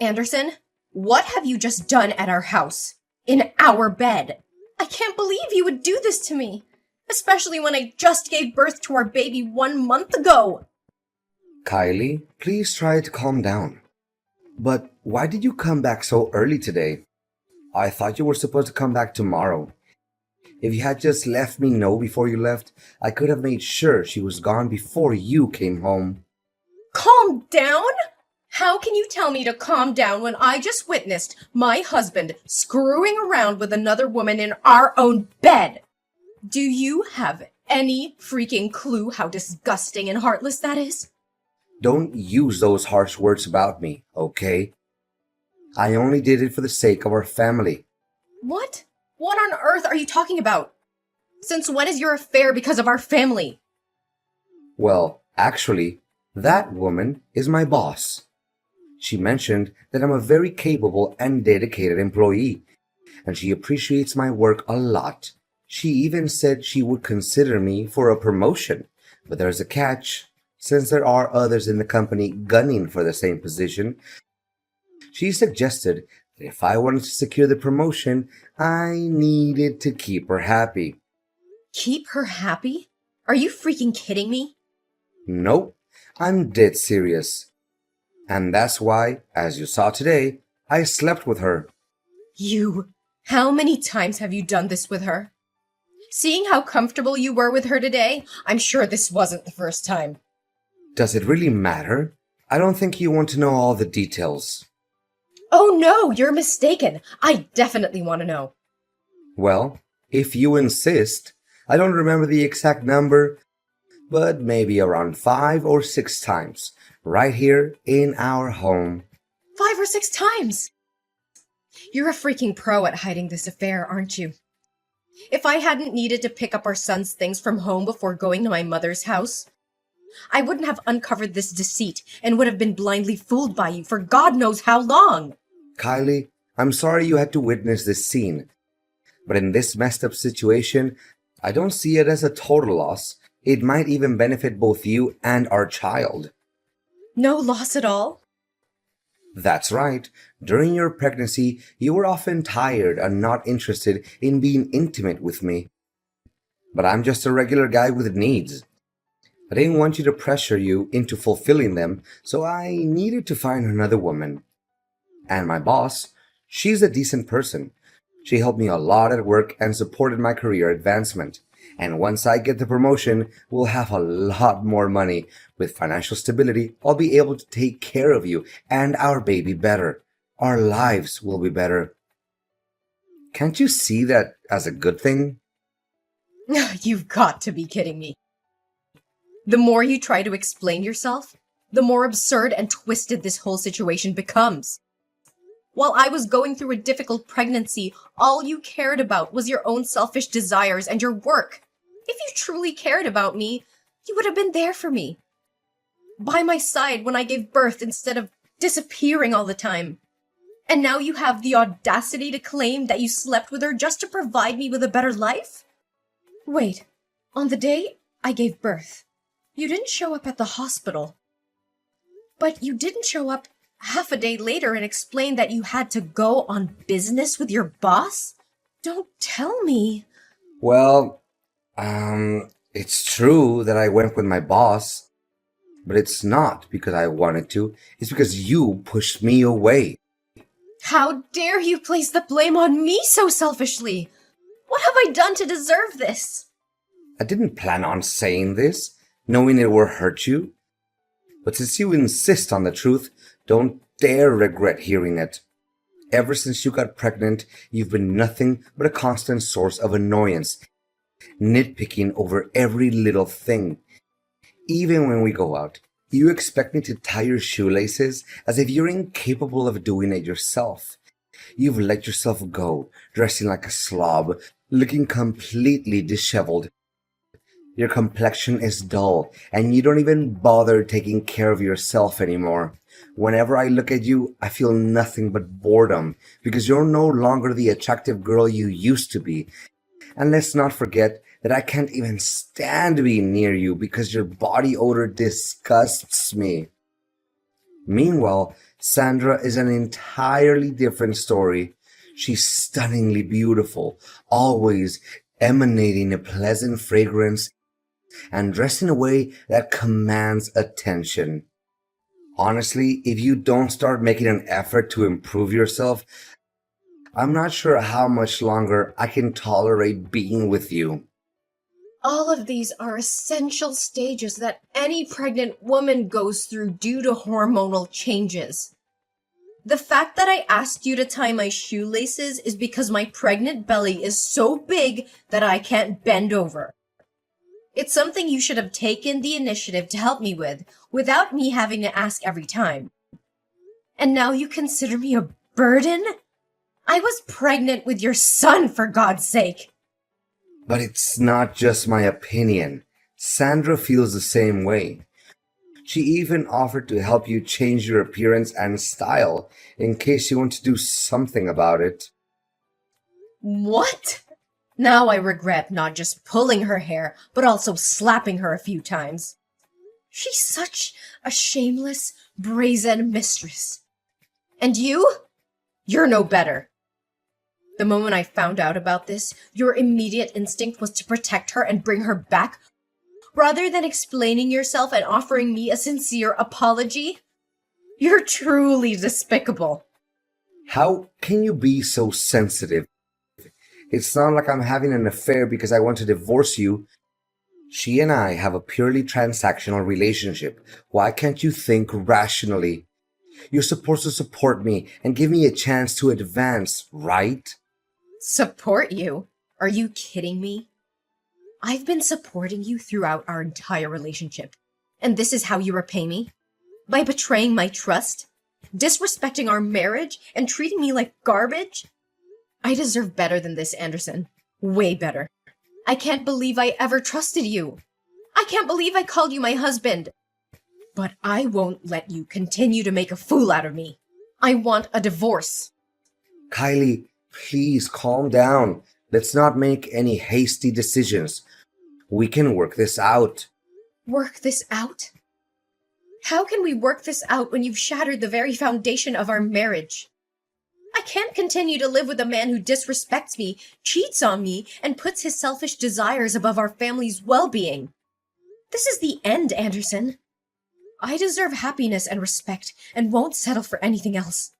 Anderson, what have you just done at our house? In our bed? I can't believe you would do this to me, especially when I just gave birth to our baby 1 month ago. Kylie, please try to calm down. But why did you come back so early today? I thought you were supposed to come back tomorrow. If you had just let me know before you left, I could have made sure she was gone before you came home. Calm down? How can you tell me to calm down when I just witnessed my husband screwing around with another woman in our own bed? Do you have any freaking clue how disgusting and heartless that is? Don't use those harsh words about me, okay? I only did it for the sake of our family. What? What on earth are you talking about? Since when is your affair because of our family? Well, actually, that woman is my boss. She mentioned that I'm a very capable and dedicated employee, and she appreciates my work a lot. She even said she would consider me for a promotion, but there's a catch. Since there are others in the company gunning for the same position, she suggested that if I wanted to secure the promotion, I needed to keep her happy. Keep her happy? Are you freaking kidding me? Nope, I'm dead serious. And that's why, as you saw today, I slept with her. How many times have you done this with her? Seeing how comfortable you were with her today, I'm sure this wasn't the first time. Does it really matter? I don't think you want to know all the details. Oh no, you're mistaken. I definitely want to know. Well, if you insist, I don't remember the exact number, but maybe around 5 or 6 times, right here in our home. 5 or 6 times? You're a freaking pro at hiding this affair, aren't you? If I hadn't needed to pick up our son's things from home before going to my mother's house, I wouldn't have uncovered this deceit and would have been blindly fooled by you for God knows how long. Kylie, I'm sorry you had to witness this scene, but in this messed up situation, I don't see it as a total loss. It might even benefit both you and our child. No loss at all? That's right. During your pregnancy, you were often tired and not interested in being intimate with me. But I'm just a regular guy with needs. I didn't want you to pressure you into fulfilling them, so I needed to find another woman. And my boss, she's a decent person. She helped me a lot at work and supported my career advancement. And once I get the promotion, we'll have a lot more money. With financial stability, I'll be able to take care of you and our baby better. Our lives will be better. Can't you see that as a good thing? You've got to be kidding me. The more you try to explain yourself, the more absurd and twisted this whole situation becomes. While I was going through a difficult pregnancy, all you cared about was your own selfish desires and your work. If you truly cared about me, you would have been there for me. By my side when I gave birth instead of disappearing all the time. And now you have the audacity to claim that you slept with her just to provide me with a better life? Wait, on the day I gave birth, you didn't show up at the hospital. But you didn't show up half a day later and explain that you had to go on business with your boss? Don't tell me. Well, it's true that I went with my boss, but it's not because I wanted to. It's because you pushed me away. How dare you place the blame on me so selfishly? What have I done to deserve this? I didn't plan on saying this, knowing it will hurt you. But since you insist on the truth, don't dare regret hearing it. Ever since you got pregnant, you've been nothing but a constant source of annoyance, nitpicking over every little thing. Even when we go out, you expect me to tie your shoelaces as if you're incapable of doing it yourself. You've let yourself go, dressing like a slob, looking completely disheveled. Your complexion is dull, and you don't even bother taking care of yourself anymore. Whenever I look at you, I feel nothing but boredom, because you're no longer the attractive girl you used to be. And let's not forget that I can't even stand being near you because your body odor disgusts me. Meanwhile, Sandra is an entirely different story. She's stunningly beautiful, always emanating a pleasant fragrance and dressed in a way that commands attention. Honestly, if you don't start making an effort to improve yourself, I'm not sure how much longer I can tolerate being with you. All of these are essential stages that any pregnant woman goes through due to hormonal changes. The fact that I asked you to tie my shoelaces is because my pregnant belly is so big that I can't bend over. It's something you should have taken the initiative to help me with, without me having to ask every time. And now you consider me a burden? I was pregnant with your son, for God's sake! But it's not just my opinion. Sandra feels the same way. She even offered to help you change your appearance and style in case you want to do something about it. What? Now I regret not just pulling her hair, but also slapping her a few times. She's such a shameless, brazen mistress. And you? You're no better. The moment I found out about this, your immediate instinct was to protect her and bring her back, rather than explaining yourself and offering me a sincere apology. You're truly despicable. How can you be so sensitive? It's not like I'm having an affair because I want to divorce you. She and I have a purely transactional relationship. Why can't you think rationally? You're supposed to support me and give me a chance to advance, right? Support you? Are you kidding me? I've been supporting you throughout our entire relationship. And this is how you repay me? By betraying my trust? Disrespecting our marriage? And treating me like garbage? I deserve better than this, Anderson. Way better. I can't believe I ever trusted you. I can't believe I called you my husband. But I won't let you continue to make a fool out of me. I want a divorce. Kylie, please calm down. Let's not make any hasty decisions. We can work this out. Work this out? How can we work this out when you've shattered the very foundation of our marriage? I can't continue to live with a man who disrespects me, cheats on me, and puts his selfish desires above our family's well-being. This is the end, Anderson. I deserve happiness and respect and won't settle for anything else.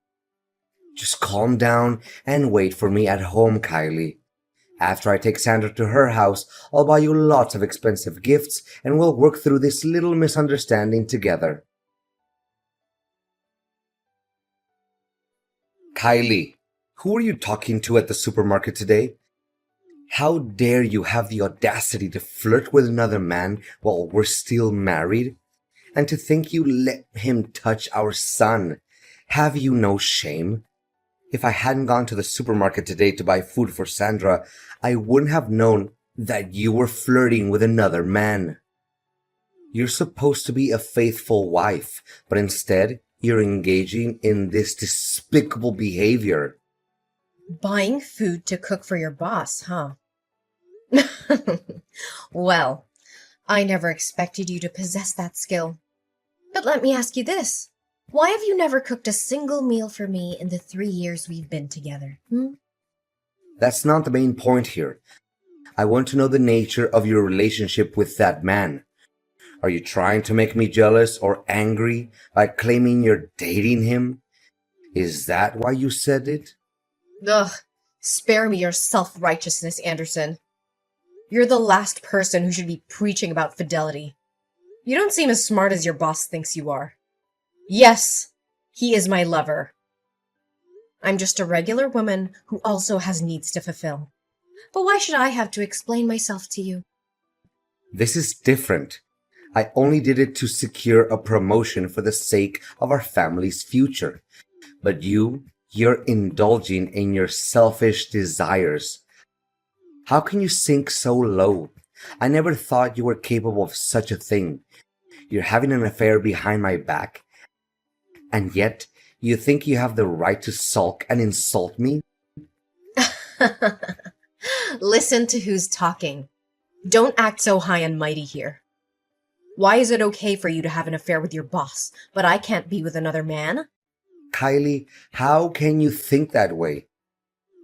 Just calm down and wait for me at home, Kylie. After I take Sandra to her house, I'll buy you lots of expensive gifts and we'll work through this little misunderstanding together. Kylie, who are you talking to at the supermarket today? How dare you have the audacity to flirt with another man while we're still married? And to think you let him touch our son. Have you no shame? If I hadn't gone to the supermarket today to buy food for Sandra, I wouldn't have known that you were flirting with another man. You're supposed to be a faithful wife, but instead, you're engaging in this despicable behavior. Buying food to cook for your boss, huh? Well, I never expected you to possess that skill. But let me ask you this. Why have you never cooked a single meal for me in the 3 years we've been together? That's not the main point here. I want to know the nature of your relationship with that man. Are you trying to make me jealous or angry by claiming you're dating him? Is that why you said it? Ugh, spare me your self-righteousness, Anderson. You're the last person who should be preaching about fidelity. You don't seem as smart as your boss thinks you are. Yes, he is my lover. I'm just a regular woman who also has needs to fulfill. But why should I have to explain myself to you? This is different. I only did it to secure a promotion for the sake of our family's future. But you're indulging in your selfish desires. How can you sink so low? I never thought you were capable of such a thing. You're having an affair behind my back. And yet, you think you have the right to sulk and insult me? Listen to who's talking. Don't act so high and mighty here. Why is it okay for you to have an affair with your boss, but I can't be with another man? Kylie, how can you think that way?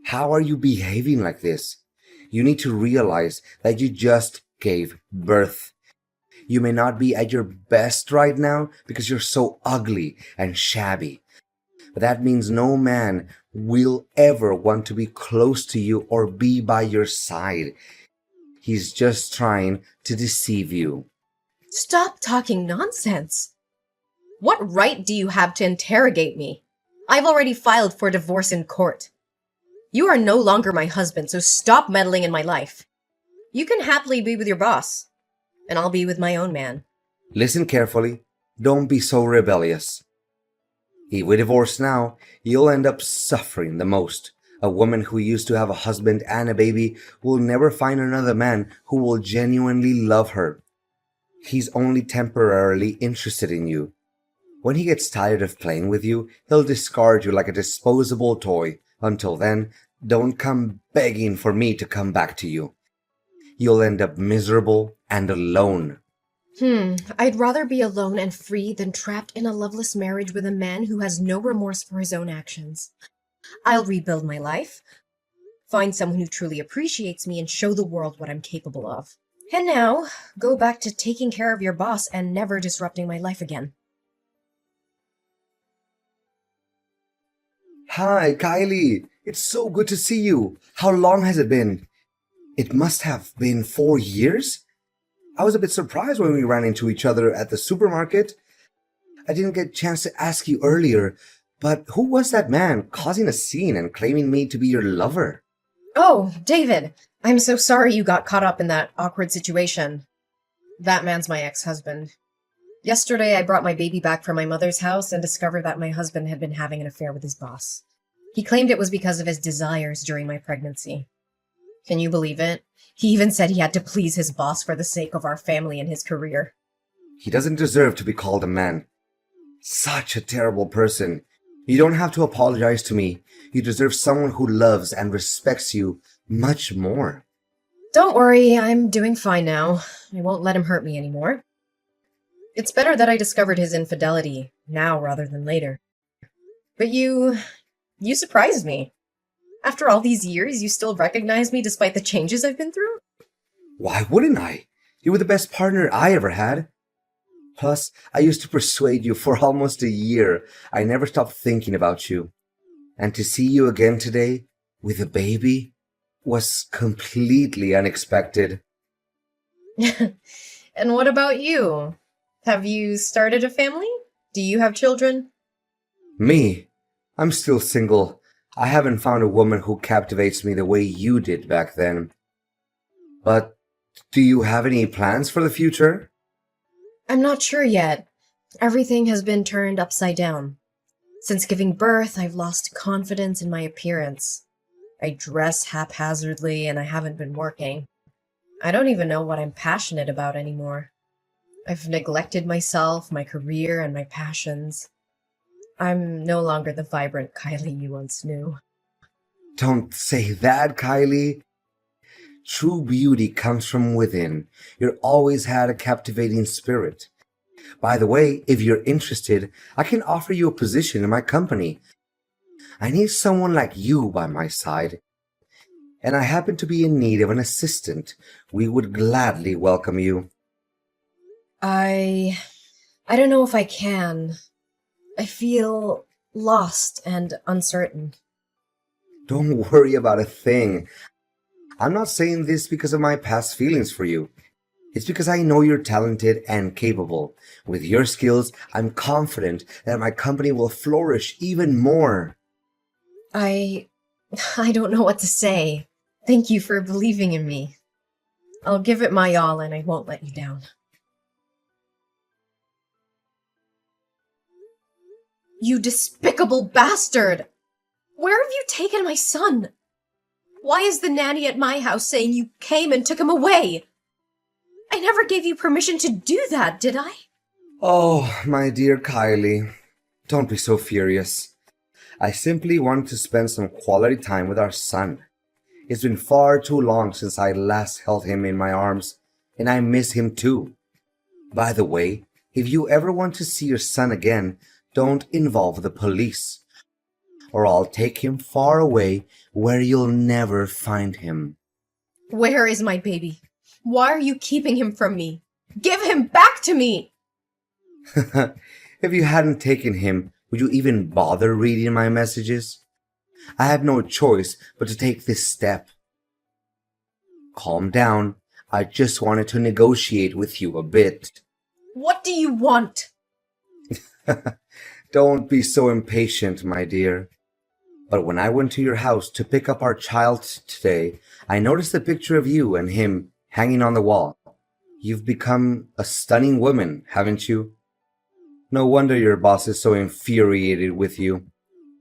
How are you behaving like this? You need to realize that you just gave birth. You may not be at your best right now because you're so ugly and shabby. But that means no man will ever want to be close to you or be by your side. He's just trying to deceive you. Stop talking nonsense. What right do you have to interrogate me? I've already filed for divorce in court. You are no longer my husband, so stop meddling in my life. You can happily be with your boss, and I'll be with my own man. Listen carefully. Don't be so rebellious. If we divorce now, you'll end up suffering the most. A woman who used to have a husband and a baby will never find another man who will genuinely love her. He's only temporarily interested in you. When he gets tired of playing with you, he'll discard you like a disposable toy. Until then, don't come begging for me to come back to you. You'll end up miserable and alone. I'd rather be alone and free than trapped in a loveless marriage with a man who has no remorse for his own actions. I'll rebuild my life, find someone who truly appreciates me, and show the world what I'm capable of. And now, go back to taking care of your boss and never disrupting my life again. Hi, Kylie. It's so good to see you. How long has it been? It must have been 4 years? I was a bit surprised when we ran into each other at the supermarket. I didn't get a chance to ask you earlier, but who was that man causing a scene and claiming me to be your lover? Oh, David, I'm so sorry you got caught up in that awkward situation. That man's my ex-husband. Yesterday, I brought my baby back from my mother's house and discovered that my husband had been having an affair with his boss. He claimed it was because of his desires during my pregnancy. Can you believe it? He even said he had to please his boss for the sake of our family and his career. He doesn't deserve to be called a man. Such a terrible person. You don't have to apologize to me. You deserve someone who loves and respects you much more. Don't worry, I'm doing fine now. I won't let him hurt me anymore. It's better that I discovered his infidelity now rather than later. But you surprised me. After all these years, you still recognize me despite the changes I've been through? Why wouldn't I? You were the best partner I ever had. Plus, I used to persuade you for almost a year. I never stopped thinking about you. And to see you again today, with a baby, was completely unexpected. And what about you? Have you started a family? Do you have children? Me? I'm still single. I haven't found a woman who captivates me the way you did back then. But do you have any plans for the future? I'm not sure yet. Everything has been turned upside down. Since giving birth, I've lost confidence in my appearance. I dress haphazardly and I haven't been working. I don't even know what I'm passionate about anymore. I've neglected myself, my career, and my passions. I'm no longer the vibrant Kylie you once knew. Don't say that, Kylie. True beauty comes from within. You've always had a captivating spirit. By the way, if you're interested, I can offer you a position in my company. I need someone like you by my side. And I happen to be in need of an assistant. We would gladly welcome you. I don't know if I can. I feel lost and uncertain. Don't worry about a thing. I'm not saying this because of my past feelings for you. It's because I know you're talented and capable. With your skills, I'm confident that my company will flourish even more. I don't know what to say. Thank you for believing in me. I'll give it my all and I won't let you down. You despicable bastard! Where have you taken my son? Why is the nanny at my house saying you came and took him away? I never gave you permission to do that, did I? Oh, my dear Kylie, don't be so furious. I simply want to spend some quality time with our son. It's been far too long since I last held him in my arms, and I miss him too. By the way, if you ever want to see your son again, Don't involve the police, or I'll take him far away where you'll never find him. Where is my baby? Why are you keeping him from me? Give him back to me! If you hadn't taken him, would you even bother reading my messages? I had no choice but to take this step. Calm down. I just wanted to negotiate with you a bit. What do you want? Don't be so impatient, my dear. But when I went to your house to pick up our child today, I noticed a picture of you and him hanging on the wall. You've become a stunning woman, haven't you? No wonder your boss is so infuriated with you.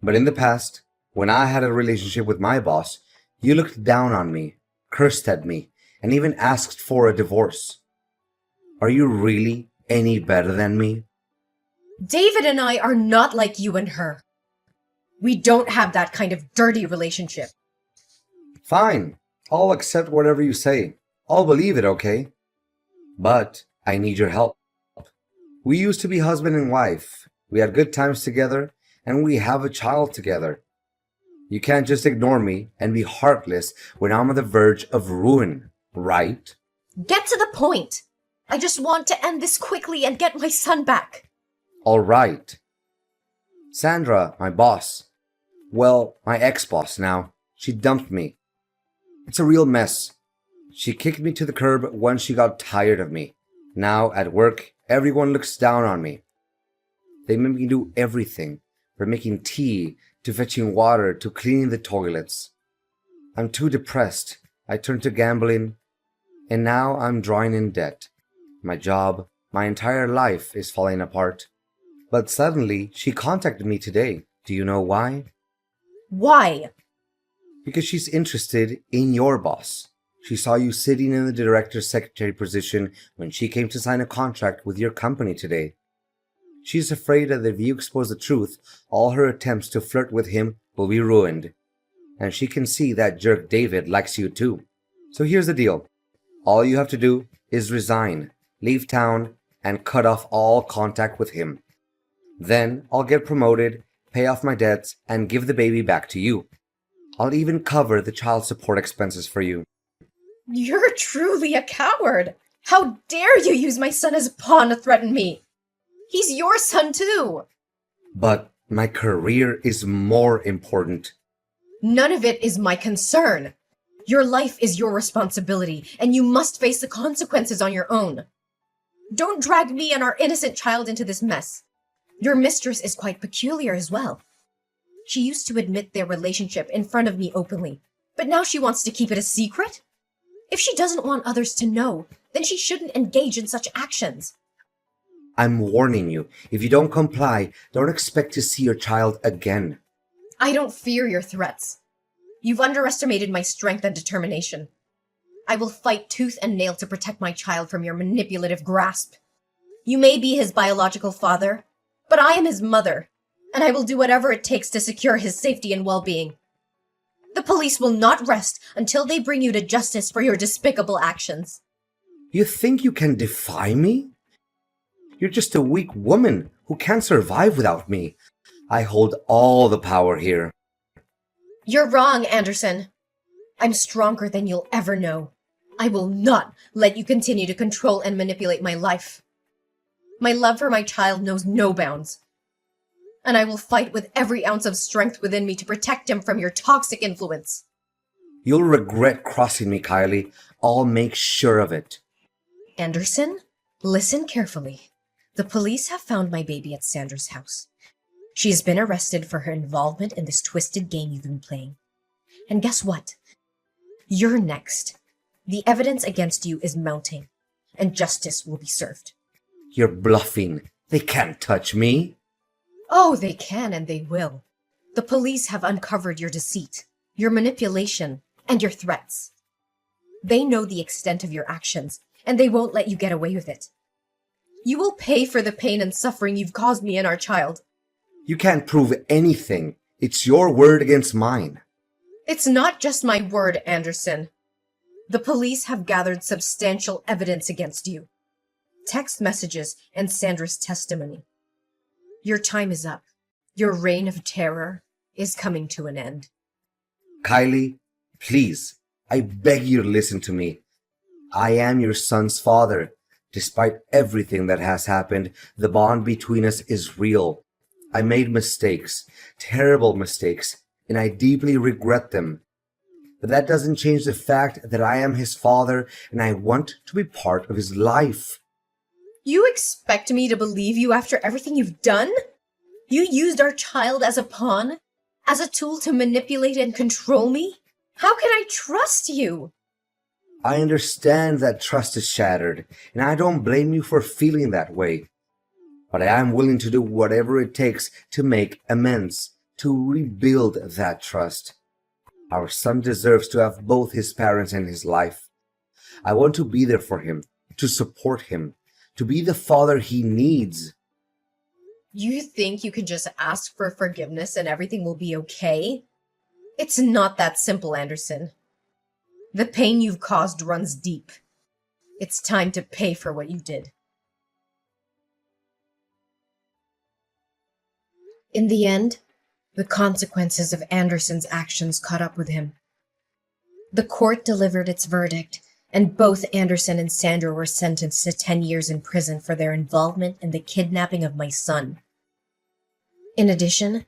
But in the past, when I had a relationship with my boss, you looked down on me, cursed at me, and even asked for a divorce. Are you really any better than me? David and I are not like you and her. We don't have that kind of dirty relationship. Fine, I'll accept whatever you say. I'll believe it, okay? But I need your help. We used to be husband and wife. We had good times together, and we have a child together. You can't just ignore me and be heartless when I'm on the verge of ruin, right? Get to the point. I just want to end this quickly and get my son back. All right. Sandra, my boss. Well, my ex-boss now. She dumped me. It's a real mess. She kicked me to the curb once she got tired of me. Now, at work, everyone looks down on me. They make me do everything, from making tea, to fetching water, to cleaning the toilets. I'm too depressed. I turned to gambling, and now I'm drawing in debt. My job, my entire life is falling apart. But suddenly, she contacted me today. Do you know why? Why? Because she's interested in your boss. She saw you sitting in the director's secretary position when she came to sign a contract with your company today. She's afraid that if you expose the truth, all her attempts to flirt with him will be ruined. And she can see that jerk David likes you too. So here's the deal. All you have to do is resign, leave town, and cut off all contact with him. Then I'll get promoted, pay off my debts, and give the baby back to you. I'll even cover the child support expenses for you. You're truly a coward. How dare you use my son as a pawn to threaten me? He's your son too. But my career is more important. None of it is my concern. Your life is your responsibility, and you must face the consequences on your own. Don't drag me and our innocent child into this mess. Your mistress is quite peculiar as well. She used to admit their relationship in front of me openly, but now she wants to keep it a secret? If she doesn't want others to know, then she shouldn't engage in such actions. I'm warning you. If you don't comply, don't expect to see your child again. I don't fear your threats. You've underestimated my strength and determination. I will fight tooth and nail to protect my child from your manipulative grasp. You may be his biological father, but I am his mother, and I will do whatever it takes to secure his safety and well-being. The police will not rest until they bring you to justice for your despicable actions. You think you can defy me? You're just a weak woman who can't survive without me. I hold all the power here. You're wrong, Anderson. I'm stronger than you'll ever know. I will not let you continue to control and manipulate my life. My love for my child knows no bounds. And I will fight with every ounce of strength within me to protect him from your toxic influence. You'll regret crossing me, Kylie. I'll make sure of it. Anderson, listen carefully. The police have found my baby at Sandra's house. She has been arrested for her involvement in this twisted game you've been playing. And guess what? You're next. The evidence against you is mounting, and justice will be served. You're bluffing. They can't touch me. Oh, they can and they will. The police have uncovered your deceit, your manipulation, and your threats. They know the extent of your actions, and they won't let you get away with it. You will pay for the pain and suffering you've caused me and our child. You can't prove anything. It's your word against mine. It's not just my word, Anderson. The police have gathered substantial evidence against you. Text messages and Sandra's testimony. Your time is up. Your reign of terror is coming to an end. Kylie, please, I beg you to listen to me. I am your son's father. Despite everything that has happened, the bond between us is real. I made mistakes, terrible mistakes, and I deeply regret them. But that doesn't change the fact that I am his father and I want to be part of his life. You expect me to believe you after everything you've done? You used our child as a pawn? As a tool to manipulate and control me? How can I trust you? I understand that trust is shattered, and I don't blame you for feeling that way. But I am willing to do whatever it takes to make amends, to rebuild that trust. Our son deserves to have both his parents in his life. I want to be there for him, to support him, to be the father he needs. You think you can just ask for forgiveness and everything will be okay? It's not that simple, Anderson. The pain you've caused runs deep. It's time to pay for what you did. In the end, the consequences of Anderson's actions caught up with him. The court delivered its verdict, and both Anderson and Sandra were sentenced to 10 years in prison for their involvement in the kidnapping of my son. In addition,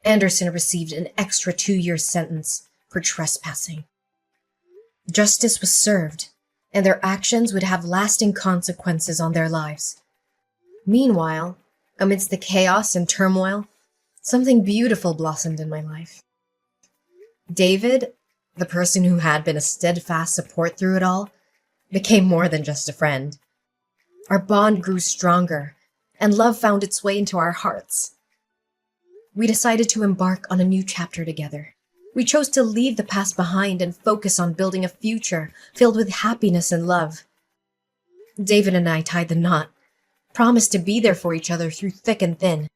Anderson received an extra 2-year sentence for trespassing. Justice was served, and their actions would have lasting consequences on their lives. Meanwhile, amidst the chaos and turmoil, something beautiful blossomed in my life. David, the person who had been a steadfast support through it all, became more than just a friend. Our bond grew stronger, and love found its way into our hearts. We decided to embark on a new chapter together. We chose to leave the past behind and focus on building a future filled with happiness and love. David and I tied the knot, promised to be there for each other through thick and thin.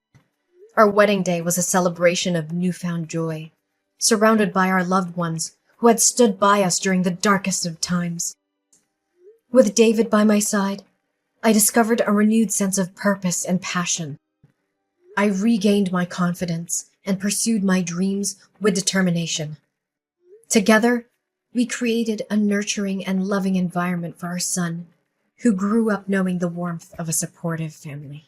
Our wedding day was a celebration of newfound joy, surrounded by our loved ones who had stood by us during the darkest of times. With David by my side, I discovered a renewed sense of purpose and passion. I regained my confidence and pursued my dreams with determination. Together, we created a nurturing and loving environment for our son, who grew up knowing the warmth of a supportive family.